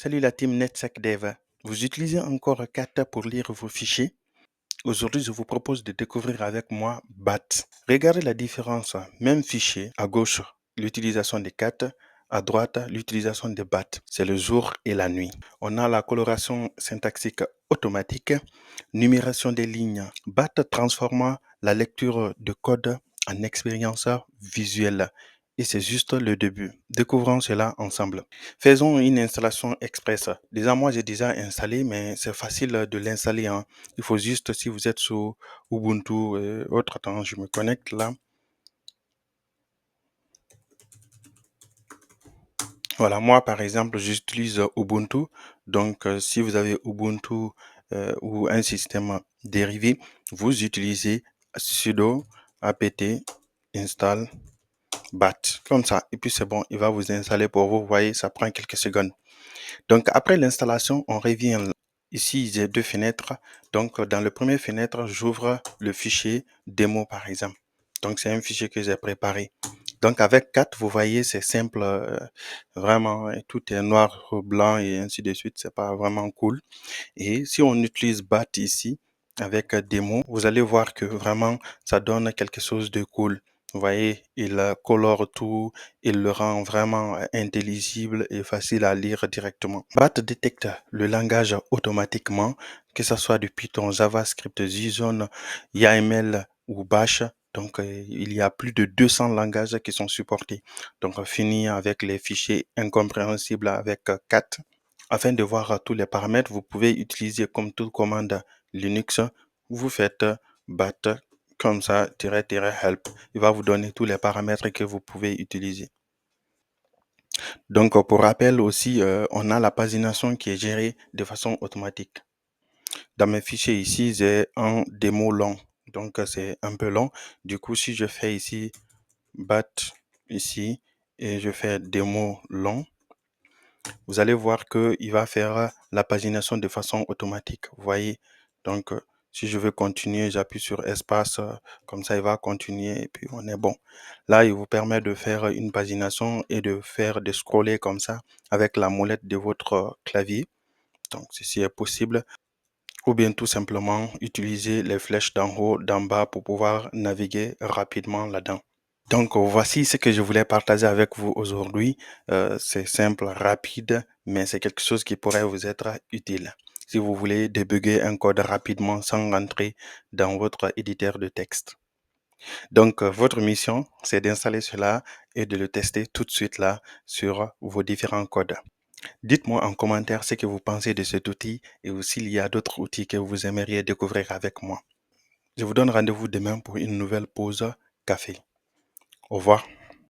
Salut la team NetSecDev. Vous utilisez encore Kata pour lire vos fichiers? Aujourd'hui, je vous propose de découvrir avec moi BAT. Regardez la différence. Même fichier, à gauche, l'utilisation des Kata, à droite, l'utilisation des BAT. C'est le jour et la nuit. On a la coloration syntaxique automatique, numération des lignes. BAT transforma la lecture de code en expérience visuelle. Et c'est juste le début. Découvrons cela ensemble. Faisons une installation express. Déjà, moi, j'ai déjà installé, mais c'est facile de l'installer, hein. Il faut juste, si vous êtes sur Ubuntu et autres, attends, je me connecte là. Voilà, moi, par exemple, j'utilise Ubuntu. Donc, si vous avez Ubuntu ou un système dérivé, vous utilisez sudo apt install bat. Comme ça. Et puis, c'est bon, il va vous installer pour vous. Vous voyez, ça prend quelques secondes. Donc, après l'installation, on revient là. Ici, j'ai deux fenêtres. Donc, dans le premier fenêtre, j'ouvre le fichier démo, par exemple. Donc, c'est un fichier que j'ai préparé. Donc, avec 4, vous voyez, c'est simple. Vraiment, tout est noir, blanc et ainsi de suite. C'est pas vraiment cool. Et si on utilise BAT ici, avec démo, vous allez voir que vraiment, ça donne quelque chose de cool. Vous voyez, il colore tout, il le rend vraiment intelligible et facile à lire directement. BAT détecte le langage automatiquement, que ce soit du Python, JavaScript, JSON, YAML ou Bash. Donc, il y a plus de 200 langages qui sont supportés. Donc, fini avec les fichiers incompréhensibles avec 4. Afin de voir tous les paramètres, vous pouvez utiliser comme toute commande Linux, vous faites bat comme ça, -help. Il va vous donner tous les paramètres que vous pouvez utiliser. Donc, pour rappel aussi, on a la pagination qui est gérée de façon automatique. Dans mes fichiers ici, j'ai un démo long. Donc, c'est un peu long. Du coup, si je fais ici bat ici et je fais démo long, vous allez voir qu'il va faire la pagination de façon automatique. Vous voyez, donc si je veux continuer, j'appuie sur espace, comme ça il va continuer et puis on est bon. Là, il vous permet de faire une pagination et de scroller comme ça avec la molette de votre clavier. Donc ceci est possible. Ou bien tout simplement utiliser les flèches d'en haut, d'en bas pour pouvoir naviguer rapidement là-dedans. Donc, voici ce que je voulais partager avec vous aujourd'hui. C'est simple, rapide, mais c'est quelque chose qui pourrait vous être utile. Si vous voulez débugger un code rapidement sans rentrer dans votre éditeur de texte. Donc, votre mission, c'est d'installer cela et de le tester tout de suite là sur vos différents codes. Dites-moi en commentaire ce que vous pensez de cet outil et aussi s'il y a d'autres outils que vous aimeriez découvrir avec moi. Je vous donne rendez-vous demain pour une nouvelle pause café. Au revoir.